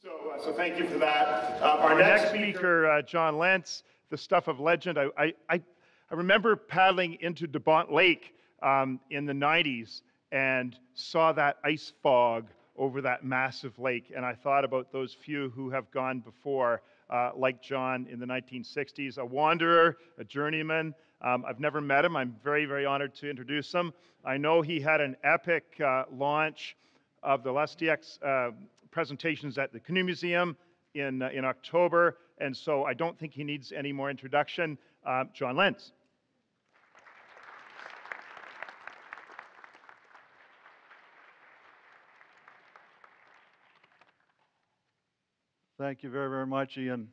So thank you for that. Our next speaker, John Lentz, the stuff of legend. I remember paddling into DuBont Lake in the 90s and saw that ice fog over that massive lake, and I thought about those few who have gone before, like John in the 1960s, a wanderer, a journeyman. I've never met him. I'm very, very honored to introduce him. I know he had an epic launch of the LSTX presentations at the Canoe Museum in October, and so I don't think he needs any more introduction. John Lentz. Thank you very, very much, Ian.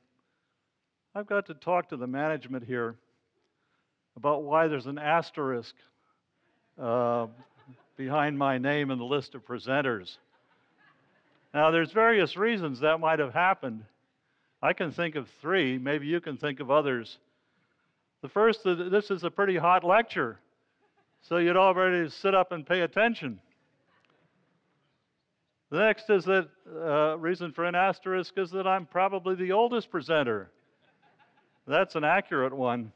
I've got to talk to the management here about why there's an asterisk behind my name in the list of presenters. Now, there's various reasons that might have happened. I can think of three. Maybe you can think of others. The first, this is a pretty hot lecture, so you'd all ready to sit up and pay attention. The next is that reason for an asterisk is that I'm probably the oldest presenter. That's an accurate one.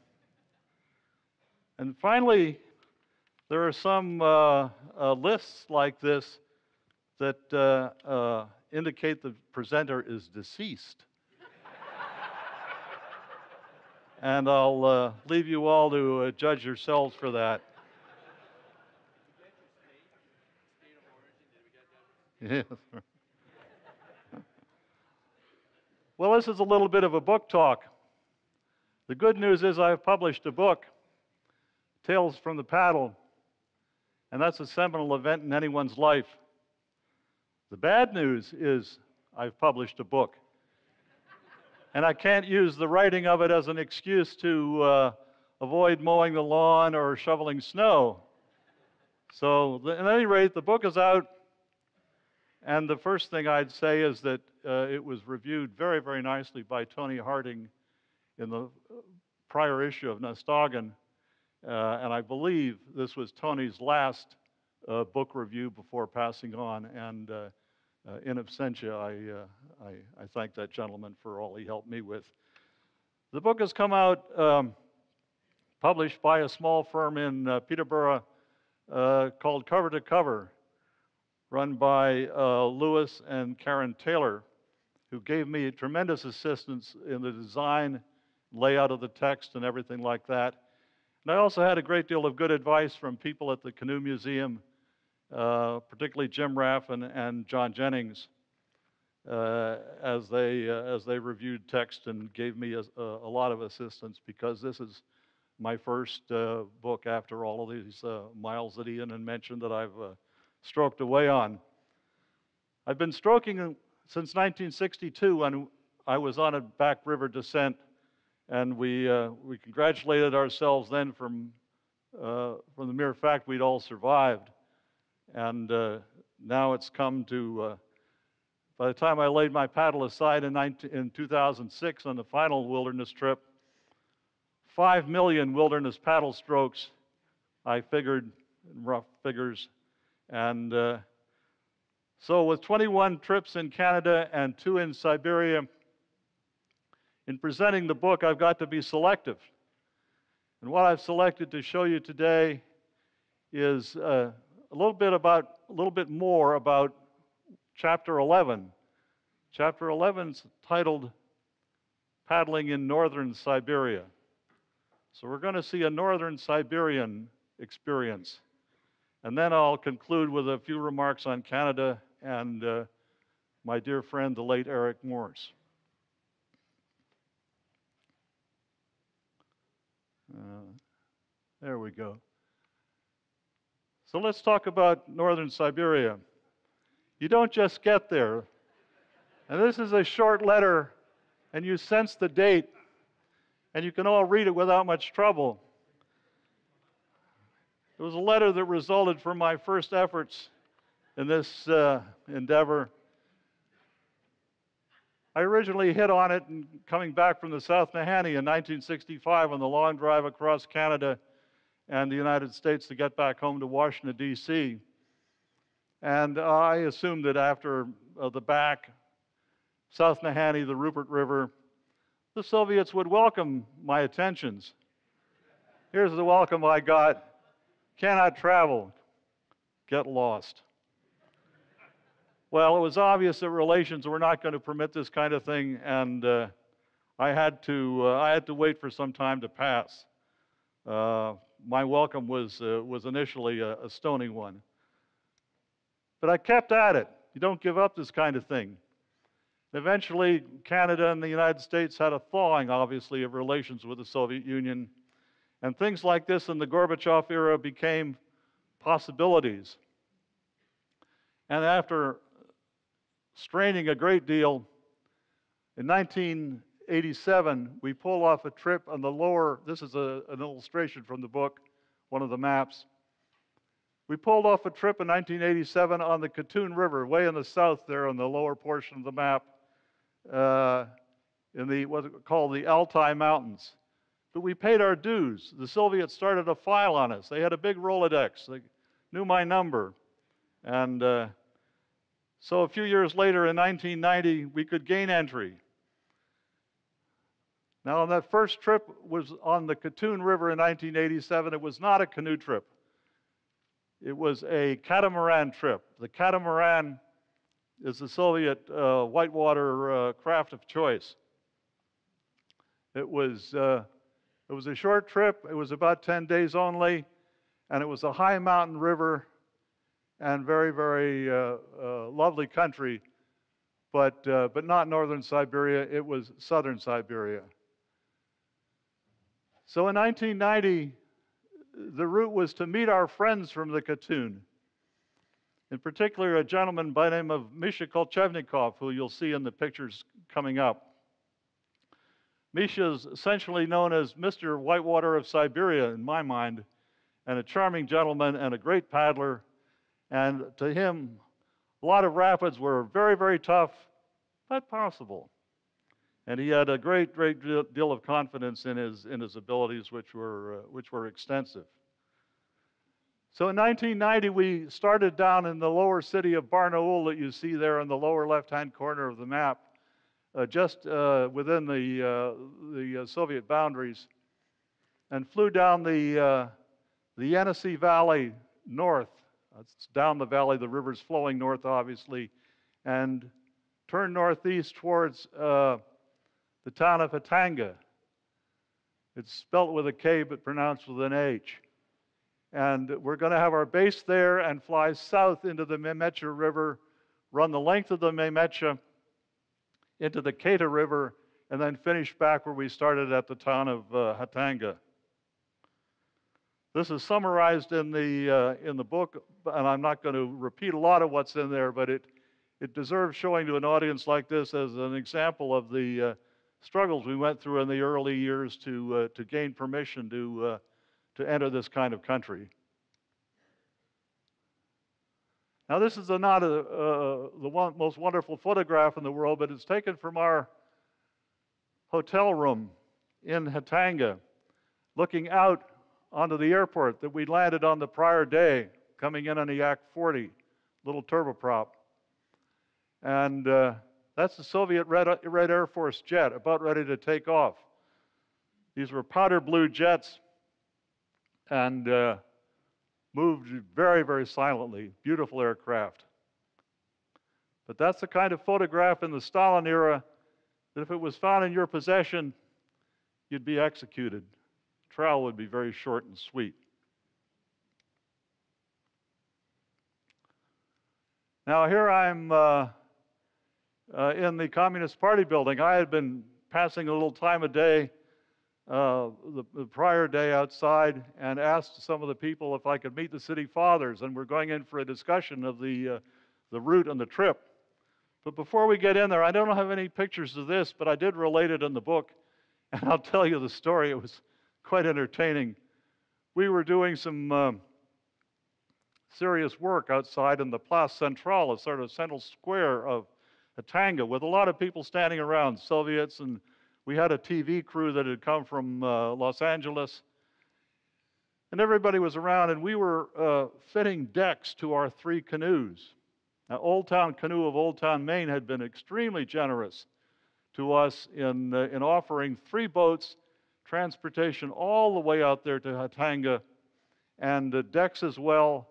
And finally, there are some lists like this that indicate the presenter is deceased. And I'll leave you all to judge yourselves for that. Yes. Well, this is a little bit of a book talk. The good news is I've published a book, Tales from the Paddle, and that's a seminal event in anyone's life. The bad news is I've published a book, and I can't use the writing of it as an excuse to avoid mowing the lawn or shoveling snow. So at any rate, the book is out, and the first thing I'd say is that it was reviewed very, very nicely by Tony Harding in the prior issue of Nostalgian, and I believe this was Tony's last book review before passing on, and in absentia, I thank that gentleman for all he helped me with. The book has come out published by a small firm in Peterborough called Cover to Cover, run by Lewis and Karen Taylor, who gave me tremendous assistance in the design, layout of the text, and everything like that. And I also had a great deal of good advice from people at the Canoe Museum, particularly Jim Raff and John Jennings, as they reviewed text and gave me a lot of assistance, because this is my first book after all of these miles that Ian had mentioned that I've stroked away on. I've been stroking since 1962 when I was on a back river descent, and we congratulated ourselves then from the mere fact we'd all survived. And now it's come to, by the time I laid my paddle aside in 2006 on the final wilderness trip, 5 million wilderness paddle strokes, I figured, in rough figures. And so with 21 trips in Canada and 2 in Siberia, in presenting the book, I've got to be selective. And what I've selected to show you today is a little bit more about Chapter 11. Chapter 11 is titled Paddling in Northern Siberia. So we're going to see a Northern Siberian experience. And then I'll conclude with a few remarks on Canada and my dear friend, the late Eric Morse. There we go. So let's talk about Northern Siberia. You don't just get there. And this is a short letter, and you sense the date, and you can all read it without much trouble. It was a letter that resulted from my first efforts in this endeavor. I originally hit on it coming back from the South Nahanni in 1965 on the long drive across Canada and the United States to get back home to Washington, D.C. And I assumed that after the back South Nahanni, the Rupert River, the Soviets would welcome my attentions. Here's the welcome I got: cannot travel, get lost. Well, it was obvious that relations were not going to permit this kind of thing, and I had to wait for some time to pass. My welcome was initially a stony one, but I kept at it. You don't give up this kind of thing. Eventually, Canada and the United States had a thawing, obviously, of relations with the Soviet Union, and things like this in the Gorbachev era became possibilities. And after straining a great deal, in 1987, we pulled off a trip on the lower, this is an illustration from the book, one of the maps. We pulled off a trip in 1987 on the Katun River, way in the south there on the lower portion of the map, in the what's called the Altai Mountains. But we paid our dues. The Soviets started a file on us. They had a big Rolodex. They knew my number. And so a few years later, in 1990, we could gain entry. Now, that first trip was on the Katun River in 1987. It was not a canoe trip. It was a catamaran trip. The catamaran is the Soviet whitewater craft of choice. It was a short trip. It was about 10 days only, and it was a high mountain river and very, very lovely country, but not northern Siberia. It was southern Siberia. So in 1990, the route was to meet our friends from the Katun, in particular a gentleman by the name of Misha Kolchevnikov, who you'll see in the pictures coming up. Misha is essentially known as Mr. Whitewater of Siberia in my mind, and a charming gentleman and a great paddler. And to him, a lot of rapids were very, very tough, but possible. And he had a great, great deal of confidence in his abilities, which were extensive. So in 1990, we started down in the lower city of Barnaul that you see there in the lower left-hand corner of the map, just within the Soviet boundaries, and flew down the Yenisei Valley north. It's down the valley, the river's flowing north, obviously, and turned northeast towards the town of Hatanga. It's spelt with a K but pronounced with an H. And we're going to have our base there and fly south into the Memecha River, run the length of the Memecha into the Keta River, and then finish back where we started at the town of Hatanga. This is summarized in the book, and I'm not going to repeat a lot of what's in there, but it deserves showing to an audience like this as an example of the struggles we went through in the early years to gain permission to enter this kind of country. Now, this is not the most wonderful photograph in the world, but it's taken from our hotel room in Hatanga, looking out onto the airport that we landed on the prior day, coming in on a Yak-40, little turboprop. And that's the Soviet Red Air Force jet, about ready to take off. These were powder blue jets and moved very, very silently. Beautiful aircraft. But that's the kind of photograph in the Stalin era that if it was found in your possession, you'd be executed. Trial would be very short and sweet. Now here I'm in the Communist Party building. I had been passing a little time of day the prior day outside and asked some of the people if I could meet the city fathers, and we're going in for a discussion of the route and the trip. But before we get in there, I don't have any pictures of this, but I did relate it in the book, and I'll tell you the story. It was quite entertaining. We were doing some serious work outside in the Place Centrale, a sort of central square of Hatanga, with a lot of people standing around, Soviets, and we had a TV crew that had come from Los Angeles, and everybody was around, and we were fitting decks to our 3 canoes. Now, Old Town Canoe of Old Town, Maine had been extremely generous to us in offering 3 boats, transportation all the way out there to Hatanga, and decks as well.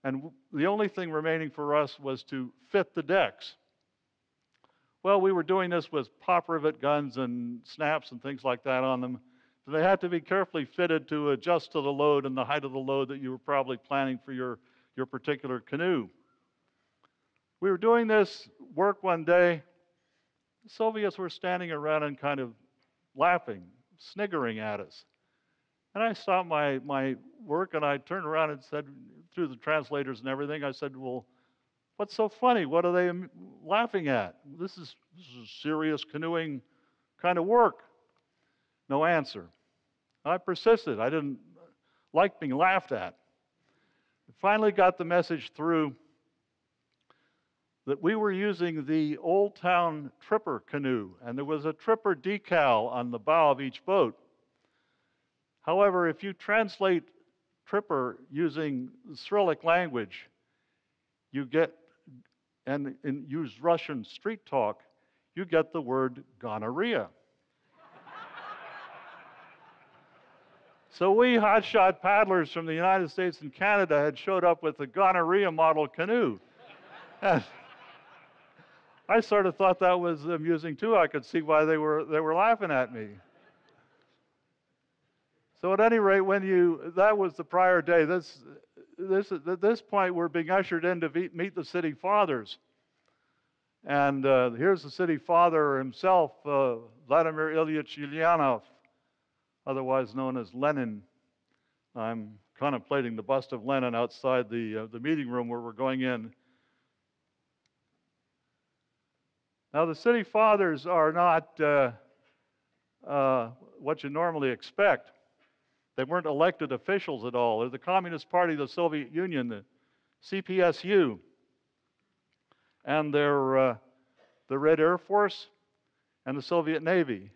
And the only thing remaining for us was to fit the decks. Well, we were doing this with pop rivet guns and snaps and things like that on them. So they had to be carefully fitted to adjust to the load and the height of the load that you were probably planning for your particular canoe. We were doing this work one day. The Soviets were standing around and kind of laughing, sniggering at us. And I stopped my work and I turned around and said, through the translators and everything, I said, well, what's so funny? What are they laughing at? This is serious canoeing kind of work. No answer. I persisted. I didn't like being laughed at. I finally got the message through that we were using the Old Town Tripper canoe, and there was a Tripper decal on the bow of each boat. However, if you translate Tripper using Cyrillic language, you get, and use Russian street talk, you get the word gonorrhea. So we hotshot paddlers from the United States and Canada had showed up with a gonorrhea model canoe. And I sort of thought that was amusing too. I could see why they were laughing at me. So at any rate, that was the prior day. At this point, we're being ushered in to meet the city fathers. And here's the city father himself, Vladimir Ilyich Ulyanov, otherwise known as Lenin. I'm contemplating the bust of Lenin outside the meeting room where we're going in. Now, the city fathers are not what you normally expect. They weren't elected officials at all. They're the Communist Party of the Soviet Union, the CPSU. And they're the Red Air Force and the Soviet Navy.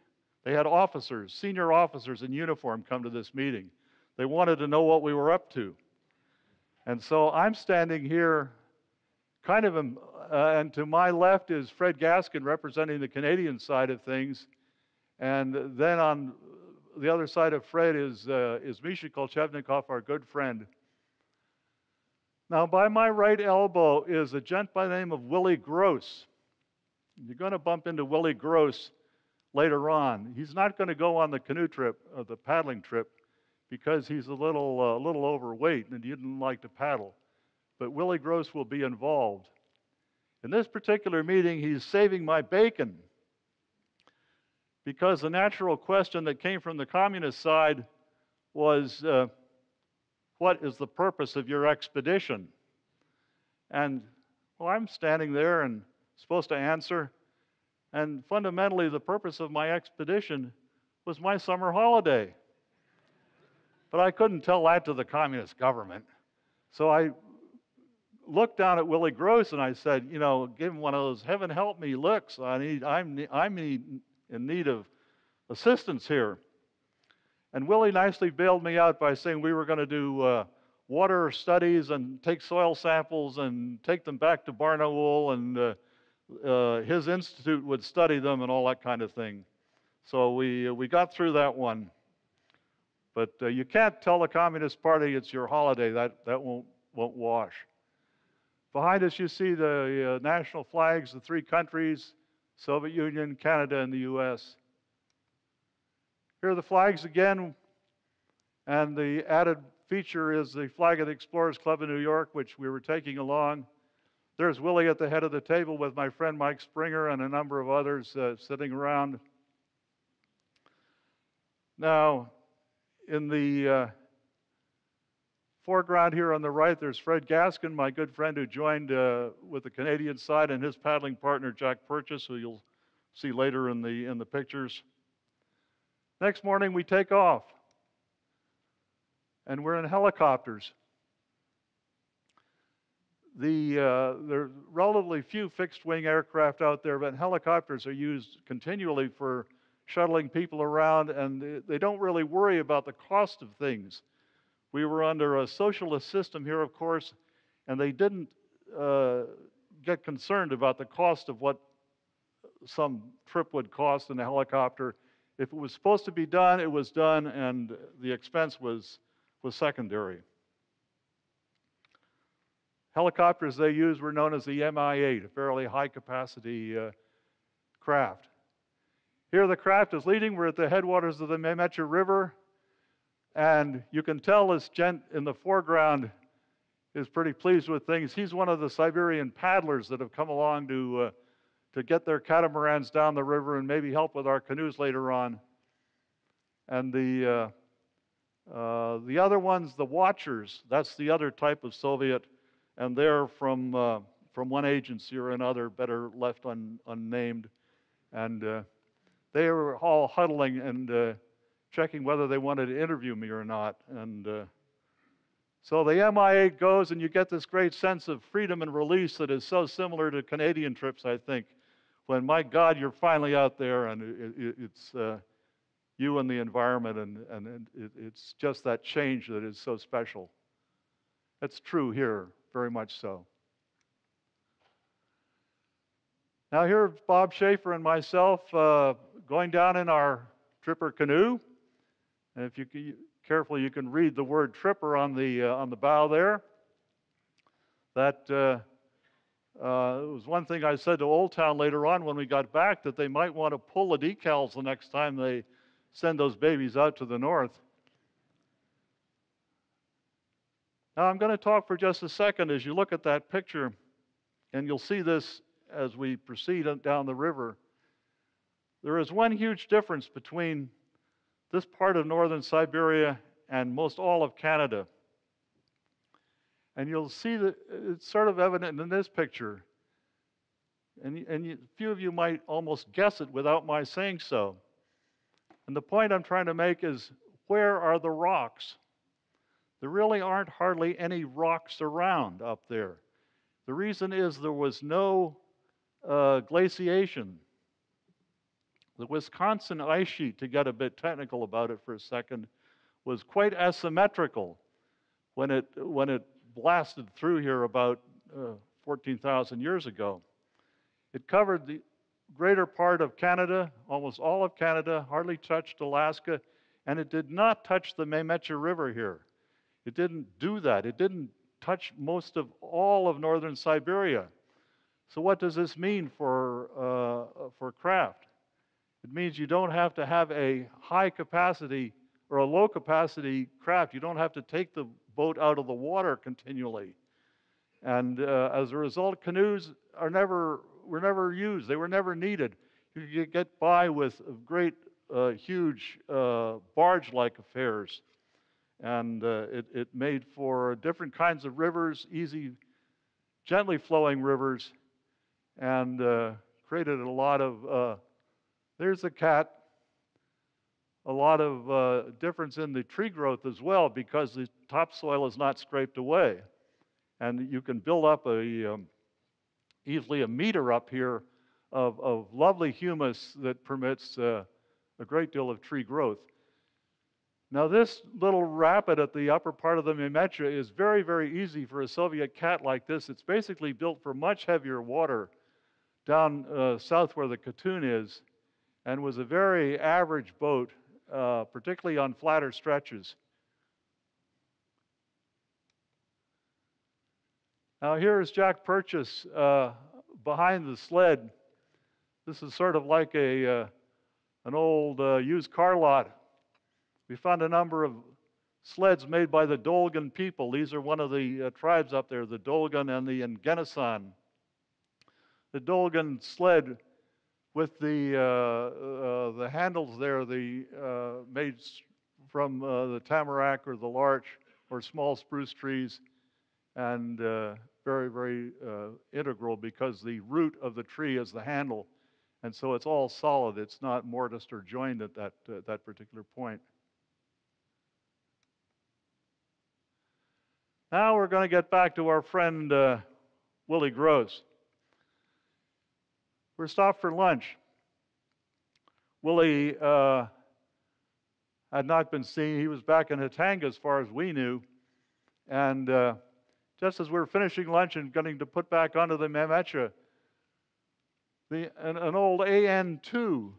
They had officers, senior officers in uniform come to this meeting. They wanted to know what we were up to. And so I'm standing here kind of, and to my left is Fred Gaskin representing the Canadian side of things. And then on the other side of Fred is Misha Kolchevnikov, our good friend. Now, by my right elbow is a gent by the name of Willie Gross. You're going to bump into Willie Gross later on. He's not going to go on the canoe trip, the paddling trip, because he's a little overweight and he didn't like to paddle. But Willie Gross will be involved. In this particular meeting, he's saving my bacon, because the natural question that came from the communist side was, what is the purpose of your expedition? And, well, I'm standing there and supposed to answer, and fundamentally the purpose of my expedition was my summer holiday. But I couldn't tell that to the communist government. So I looked down at Willie Gross and I said, give him one of those heaven help me looks. I'm in need of assistance here. And Willie nicely bailed me out by saying we were going to do water studies and take soil samples and take them back to Barnaul, and his institute would study them and all that kind of thing. So we got through that one. But you can't tell the Communist Party it's your holiday. That won't wash. Behind us you see the national flags, the 3 countries, Soviet Union, Canada, and the U.S. Here are the flags again, and the added feature is the flag of the Explorers Club in New York, which we were taking along. There's Willie at the head of the table with my friend Mike Springer and a number of others sitting around. Now, in the foreground here on the right, there's Fred Gaskin, my good friend who joined with the Canadian side, and his paddling partner, Jack Purchase, who you'll see later in the pictures. Next morning, we take off, and we're in helicopters. There are relatively few fixed-wing aircraft out there, but helicopters are used continually for shuttling people around, and they don't really worry about the cost of things. We were under a socialist system here, of course, and they didn't get concerned about the cost of what some trip would cost in a helicopter. If it was supposed to be done, it was done, and the expense was secondary. Helicopters they used were known as the Mi-8, a fairly high-capacity craft. Here the craft is leading. We're at the headwaters of the Memecha River, and you can tell this gent in the foreground is pretty pleased with things. He's one of the Siberian paddlers that have come along to get their catamarans down the river and maybe help with our canoes later on. And the other ones, the watchers, that's the other type of Soviet, and they're from one agency or another, better left unnamed. And they were all huddling and checking whether they wanted to interview me or not. And so the Mi-8 goes, and you get this great sense of freedom and release that is so similar to Canadian trips, I think, when, my God, you're finally out there, and it's you and the environment, and it's just that change that is so special. That's true here, very much so. Now here's Bob Schaefer and myself going down in our tripper canoe. And if you carefully, you can read the word tripper on the bow there. That was one thing I said to Old Town later on when we got back, that they might want to pull the decals the next time they send those babies out to the north. Now I'm going to talk for just a second as you look at that picture, and you'll see this as we proceed down the river. There is one huge difference between this part of northern Siberia and most all of Canada. And you'll see that it's sort of evident in this picture. And a few of you might almost guess it without my saying so. And the point I'm trying to make is, where are the rocks? There really aren't hardly any rocks around up there. The reason is there was no glaciation. The Wisconsin ice sheet, to get a bit technical about it for a second, was quite asymmetrical when it blasted through here about 14,000 years ago. It covered the greater part of Canada, almost all of Canada, hardly touched Alaska, and it did not touch the Memecha River here. It didn't do that. It didn't touch most of all of northern Siberia. So what does this mean for craft? It means you don't have to have a high capacity or a low capacity craft. You don't have to take the boat out of the water continually. And as a result, canoes were never used. They were never needed. You could get by with great, huge barge-like affairs. And it made for different kinds of rivers, easy, gently flowing rivers, and created a lot of, there's a cat, a lot of difference in the tree growth as well, because the topsoil is not scraped away. And you can build up easily a meter up here of lovely humus that permits a great deal of tree growth. Now this little rapid at the upper part of the Memecha is very, very easy for a Soviet cat like this. It's basically built for much heavier water down south where the Katun is, and was a very average boat, particularly on flatter stretches. Now here is Jack Purchase behind the sled. This is sort of like an old used car lot. We found a number of sleds made by the Dolgan people. These are one of the tribes up there, the Dolgan and the Ngenisan. The Dolgan sled with the handles there, made from the tamarack or the larch or small spruce trees, and very, very integral because the root of the tree is the handle, and so it's all solid. It's not mortised or joined at that particular point. Now we're going to get back to our friend Willie Gross. We're stopped for lunch. Willie had not been seen. He was back in Hatanga as far as we knew. And just as we were finishing lunch and getting to put back onto the Mehmetcha, an old AN-2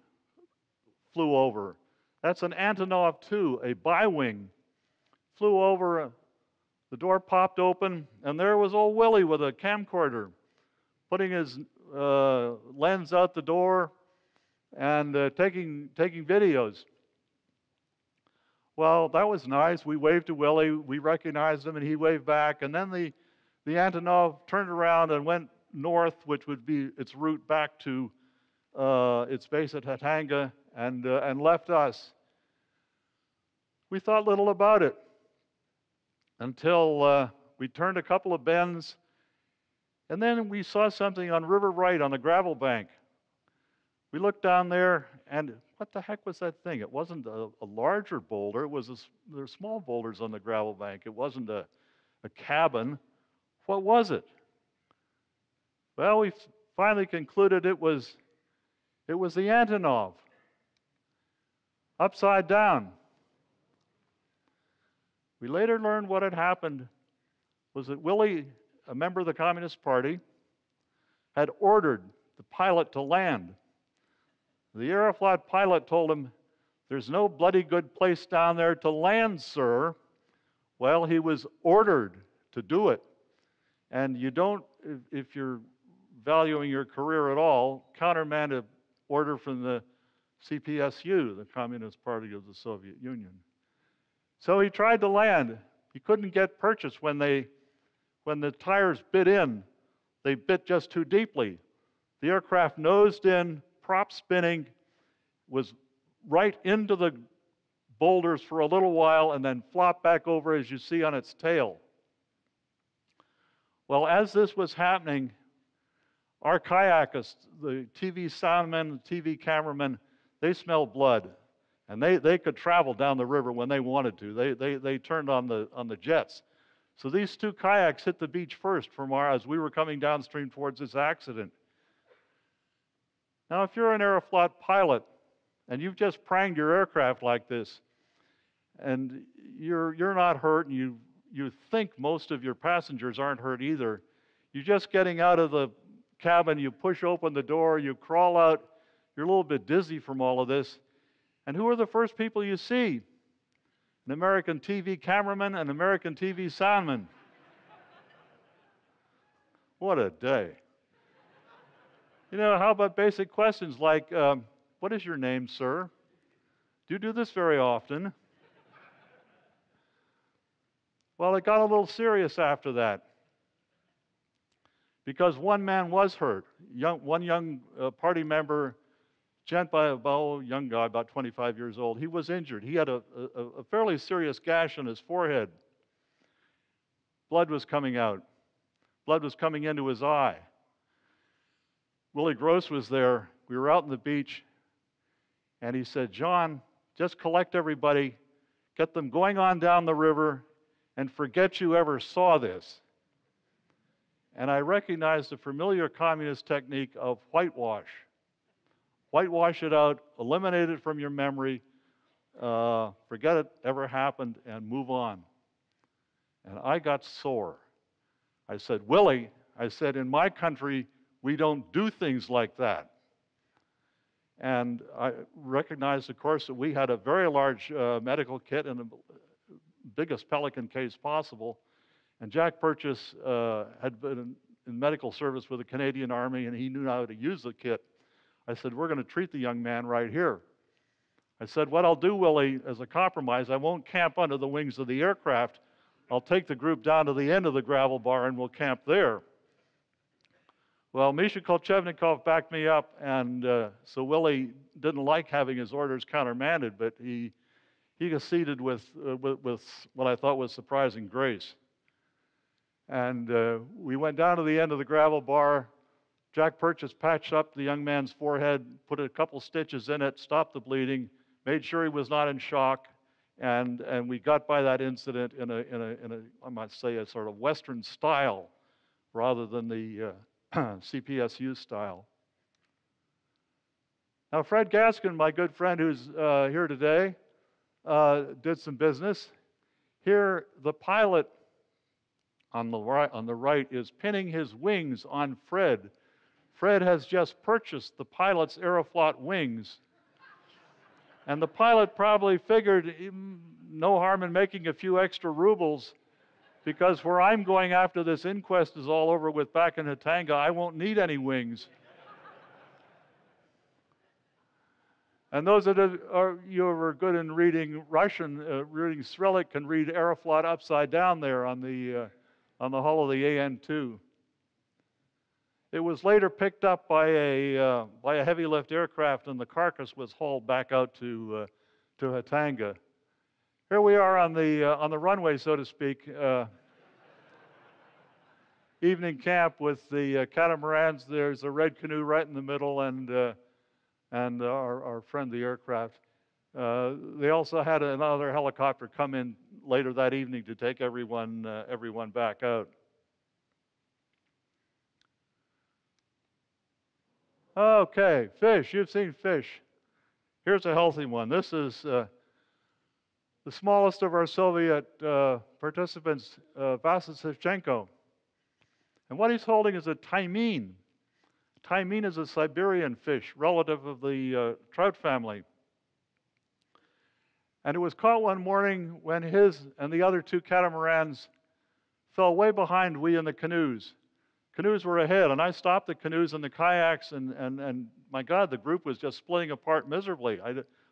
flew over. That's an Antonov 2, a bi-wing. Flew over, the door popped open, and there was old Willie with a camcorder, putting his lens out the door and taking videos. Well, that was nice. We waved to Willie. We recognized him, and he waved back. And then the Antonov turned around and went north, which would be its route back to its base at Hatanga, and left us. We thought little about it until we turned a couple of bends, and then we saw something on River Right on the gravel bank. We looked down there, and what the heck was that thing? It wasn't a larger boulder. It was there were small boulders on the gravel bank. It wasn't a cabin. What was it? Well, we finally concluded it was the Antonov, upside down. We later learned what had happened was that Willie, a member of the Communist Party, had ordered the pilot to land. The Aeroflot pilot told him, "There's no bloody good place down there to land, sir." Well, he was ordered to do it. And you don't, if you're valuing your career at all, countermand an order from the CPSU, the Communist Party of the Soviet Union. So he tried to land. He couldn't get purchase when the tires bit in. They bit just too deeply. The aircraft nosed in, prop spinning, was right into the boulders for a little while, and then flopped back over, as you see on its tail. Well, as this was happening, our kayakers, the TV soundmen, the TV cameramen, they smelled blood, and they could travel down the river when they wanted to. They turned on the jets. So these two kayaks hit the beach first as we were coming downstream towards this accident. Now, if you're an Aeroflot pilot and you've just pranged your aircraft like this, and you're not hurt, and you think most of your passengers aren't hurt either, you're just getting out of the cabin, you push open the door, you crawl out, you're a little bit dizzy from all of this, and who are the first people you see? An American TV cameraman, an American TV soundman. What a day. You know, how about basic questions like, what is your name, sir? Do you do this very often? Well, it got a little serious after that, because one man was hurt. One young party member, Gent Bao, young guy, about 25 years old, he was injured. He had a fairly serious gash on his forehead. Blood was coming out. Blood was coming into his eye. Willie Gross was there. We were out on the beach, and he said, "John, just collect everybody, get them going on down the river, and forget you ever saw this." And I recognized the familiar communist technique of whitewash. Whitewash it out, eliminate it from your memory, forget it ever happened, and move on. And I got sore. I said, "Willie," I said, "in my country, we don't do things like that." And I recognized, of course, that we had a very large medical kit and the biggest Pelican case possible. And Jack Purchase had been in medical service with the Canadian Army, and he knew how to use the kit. I said, "We're going to treat the young man right here." I said, "What I'll do, Willie, as a compromise, I won't camp under the wings of the aircraft. I'll take the group down to the end of the gravel bar, and we'll camp there." Well, Misha Kolchevnikov backed me up, and so Willie didn't like having his orders countermanded, but he acceded with what I thought was surprising grace. And we went down to the end of the gravel bar. Jack Purchase patched up the young man's forehead, put a couple stitches in it, stopped the bleeding, made sure he was not in shock, and we got by that incident in a I might say a sort of Western style rather than the CPSU style. Now, Fred Gaskin, my good friend who's here today, did some business. Here, the pilot on the right is pinning his wings on Fred. Fred has just purchased the pilot's Aeroflot wings. And the pilot probably figured no harm in making a few extra rubles, because where I'm going after this inquest is all over with back in Hatanga, I won't need any wings. And those you who are good in reading Russian, reading Cyrillic, can read Aeroflot upside down there on the hull of the AN-2. It was later picked up by a heavy lift aircraft, and the carcass was hauled back out to Hatanga. Here we are on the runway, so to speak. Evening camp with the catamarans. There's a red canoe right in the middle, and our friend, the aircraft. They also had another helicopter come in later that evening to take everyone back out. Okay, fish. You've seen fish. Here's a healthy one. This is the smallest of our Soviet participants, Vasily. And what he's holding is a taimine. Taimine is a Siberian fish, relative of the trout family. And it was caught one morning when his and the other two catamarans fell way behind we in the canoes. Canoes were ahead, and I stopped the canoes and the kayaks, and my God, the group was just splitting apart miserably.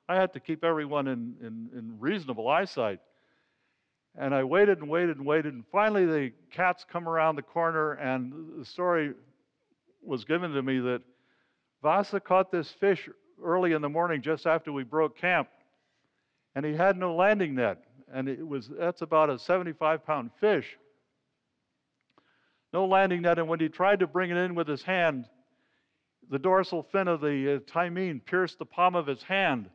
I had to keep everyone in reasonable eyesight. And I waited and waited and waited, and finally the cats come around the corner, and the story was given to me that Vasa caught this fish early in the morning just after we broke camp, and he had no landing net, and that's about a 75-pound fish. No landing net, and when he tried to bring it in with his hand, the dorsal fin of the taimine pierced the palm of his hand.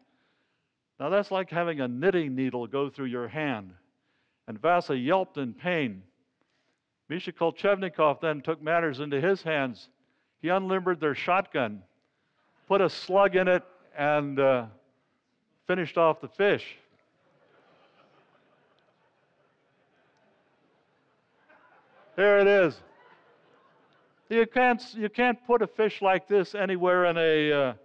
Now that's like having a knitting needle go through your hand. And Vasa yelped in pain. Misha Kolchevnikov then took matters into his hands. He unlimbered their shotgun, put a slug in it, and finished off the fish. There it is. You can't put a fish like this anywhere in a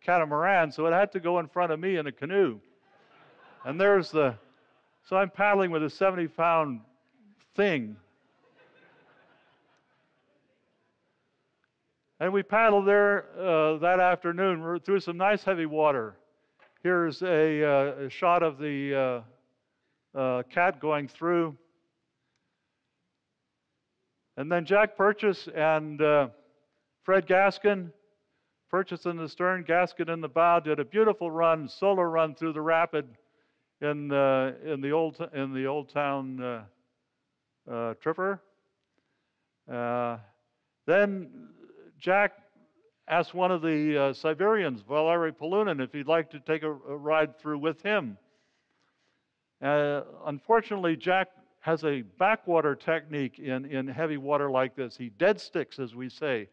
catamaran, so it had to go in front of me in a canoe. And so I'm paddling with a 70-pound thing. And we paddled there that afternoon through some nice heavy water. Here's a shot of the cat going through. And then Jack Purchase and Fred Gaskin, Purchase in the stern, Gaskin in the bow, did a beautiful run, solo run through the rapid in the old town tripper. Then Jack asked one of the Siberians, Valery Polunin, if he'd like to take a ride through with him. Unfortunately, Jack has a backwater technique in heavy water like this. He dead sticks, as we say,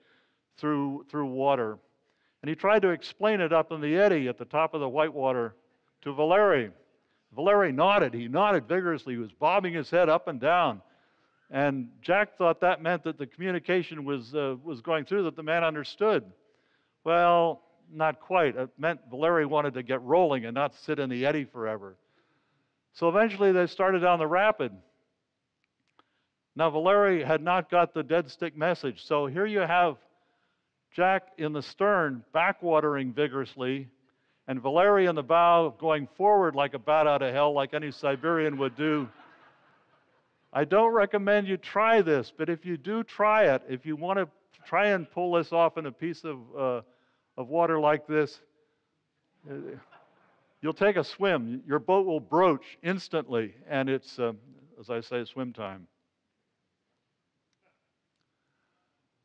through water. And he tried to explain it up in the eddy at the top of the whitewater to Valery. Valery nodded. He nodded vigorously. He was bobbing his head up and down. And Jack thought that meant that the communication was going through, that the man understood. Well, not quite. It meant Valery wanted to get rolling and not sit in the eddy forever. So eventually they started down the rapid. Now, Valery had not got the dead stick message, so here you have Jack in the stern backwatering vigorously, and Valery in the bow going forward like a bat out of hell, like any Siberian would do. I don't recommend you try this, but if you do try it, if you want to try and pull this off in a piece of water like this, you'll take a swim. Your boat will broach instantly, and it's, as I say, swim time.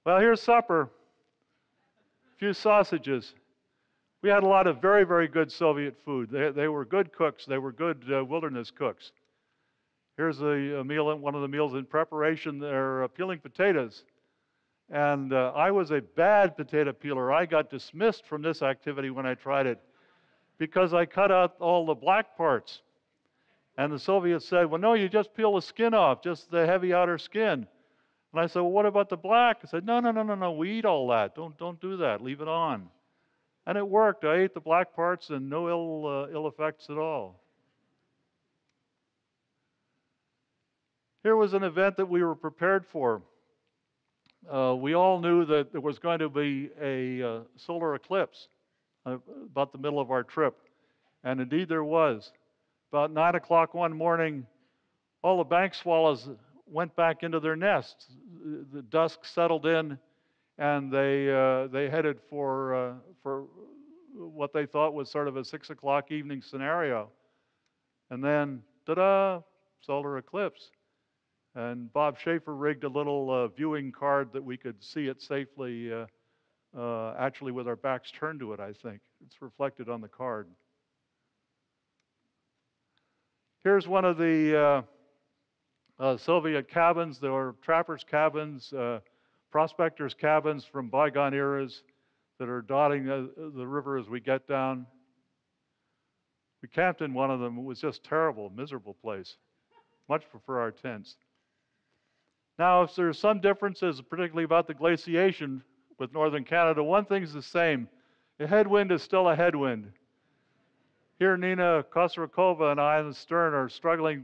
Well, here's supper. A few sausages. We had a lot of very, very good Soviet food. They were good cooks. They were good wilderness cooks. Here's a meal, one of the meals in preparation. They're peeling potatoes. And I was a bad potato peeler. I got dismissed from this activity when I tried it because I cut out all the black parts. And the Soviets said, well, no, you just peel the skin off, just the heavy outer skin. And I said, well, what about the black? I said, no, no, no, no, no, we eat all that. Don't do that. Leave it on. And it worked. I ate the black parts and no ill effects at all. Here was an event that we were prepared for. We all knew that there was going to be a solar eclipse about the middle of our trip. And indeed there was. About 9 o'clock one morning, all the bank swallows went back into their nests. The dusk settled in, and they headed for what they thought was sort of a 6 o'clock evening scenario. And then, ta-da, solar eclipse. And Bob Schaefer rigged a little viewing card that we could see it safely, actually with our backs turned to it, I think. It's reflected on the card. Here's one of the Soviet cabins. There were trappers' cabins, prospectors' cabins from bygone eras that are dotting the river as we get down. We camped in one of them. It was just terrible, miserable place. Much prefer our tents. Now, if there's some differences, particularly about the glaciation with northern Canada, one thing's the same. A headwind is still a headwind. Here, Nina Kosarakova and I in the stern are struggling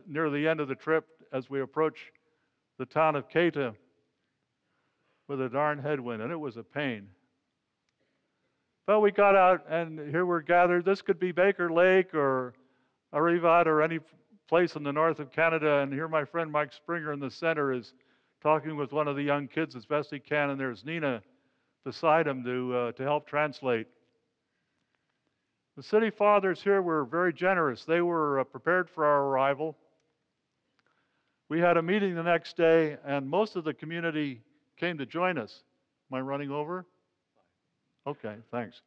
near the end of the trip as we approach the town of Keita with a darn headwind, and it was a pain. But we got out, and here we're gathered. This could be Baker Lake or Arivat or any place in the north of Canada, and here my friend Mike Springer in the center is talking with one of the young kids as best he can, and there's Nina beside him to help translate. The city fathers here were very generous. They were prepared for our arrival. We had a meeting the next day, and most of the community came to join us. Am I running over? Okay, thanks.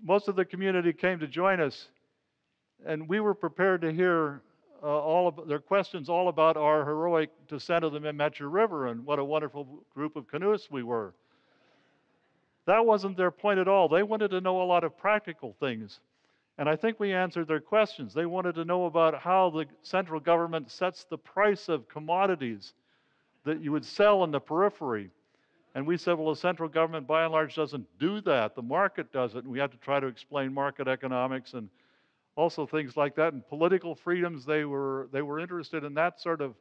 Most of the community came to join us, and we were prepared to hear all of their questions all about our heroic descent of the Memetcher River and what a wonderful group of canoeists we were. That wasn't their point at all. They wanted to know a lot of practical things. And I think we answered their questions. They wanted to know about how the central government sets the price of commodities that you would sell in the periphery. And we said, well, the central government by and large doesn't do that. The market does it. And we had to try to explain market economics and also things like that. And political freedoms, they were interested in that sort of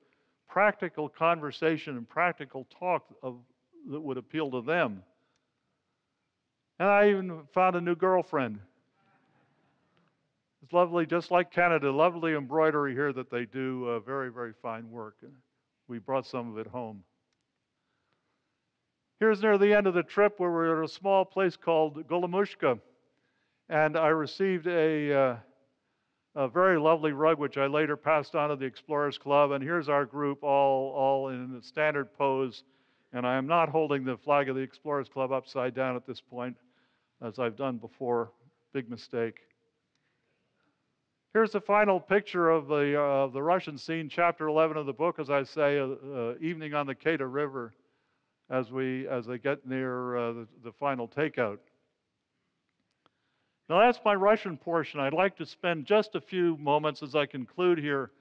practical conversation and practical talk that would appeal to them. And I even found a new girlfriend. It's lovely, just like Canada, lovely embroidery here that they do, very, very fine work. We brought some of it home. Here's near the end of the trip where we're at a small place called Golomushka, and I received a very lovely rug, which I later passed on to the Explorers Club, and here's our group all in the standard pose, and I am not holding the flag of the Explorers Club upside down at this point, as I've done before. Big mistake. Here's the final picture of the Russian scene, chapter 11 of the book, as I say, evening on the Keita River, as they get near the final takeout. Now that's my Russian portion. I'd like to spend just a few moments as I conclude here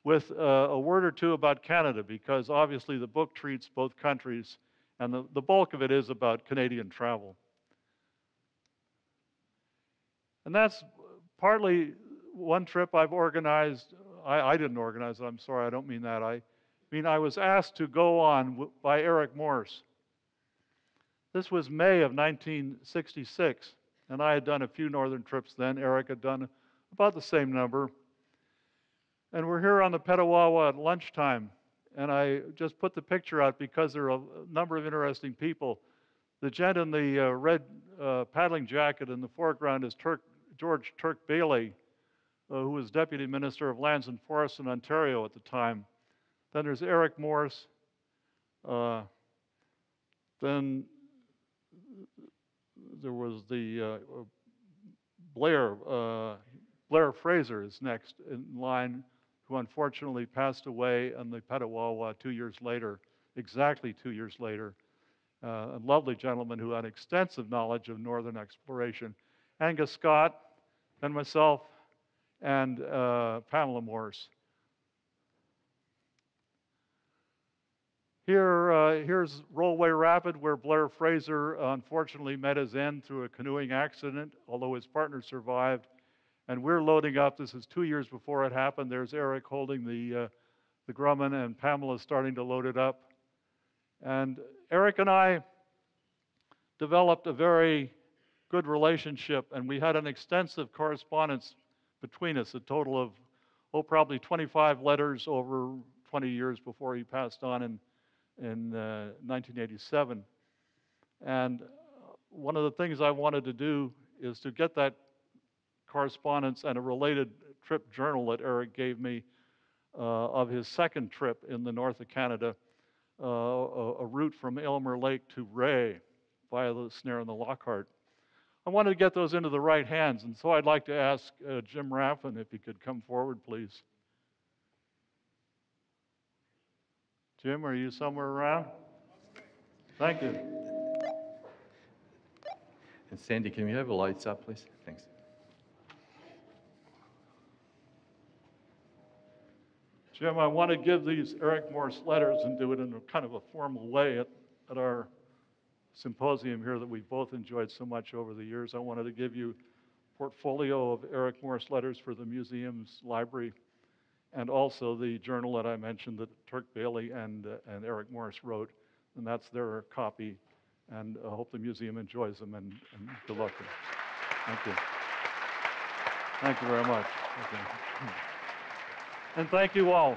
with a word or two about Canada, because obviously the book treats both countries, and the bulk of it is about Canadian travel. And that's partly one trip I've organized. I didn't organize it, I'm sorry, I don't mean that. I mean I was asked to go on by Eric Morse. This was May of 1966, and I had done a few northern trips then. Eric had done about the same number. And we're here on the Petawawa at lunchtime, and I just put the picture out because there are a number of interesting people. The gent in the red paddling jacket in the foreground is George Turk Bailey, who was Deputy Minister of Lands and Forests in Ontario at the time. Then there's Eric Morse. Then there was the Blair Fraser is next in line, who unfortunately passed away on the Petawawa 2 years later, exactly 2 years later. A lovely gentleman who had extensive knowledge of northern exploration. Angus Scott and myself and Pamela Morse. Here's Rollway Rapid, where Blair Fraser unfortunately met his end through a canoeing accident, although his partner survived. And we're loading up. This is 2 years before it happened. There's Eric holding the Grumman, and Pamela's starting to load it up. And Eric and I developed a very good relationship, and we had an extensive correspondence between us, a total of, probably 25 letters over 20 years before he passed on in 1987. And one of the things I wanted to do is to get that correspondence and a related trip journal that Eric gave me of his second trip in the north of Canada, a route from Aylmer Lake to Ray via the Snare and the Lockhart. I wanted to get those into the right hands, and so I'd like to ask Jim Raffin if he could come forward, please. Jim, are you somewhere around? Thank you. And Sandy, can we have the lights up, please? Thanks. Jim, I want to give these Eric Morse letters and do it in a kind of a formal way at our symposium here that we've both enjoyed so much over the years. I wanted to give you a portfolio of Eric Morse letters for the museum's library, and also the journal that I mentioned that Turk Bailey and Eric Morse wrote, and that's their copy. And I hope the museum enjoys them, and good luck. Thank you. Thank you very much. And thank you all.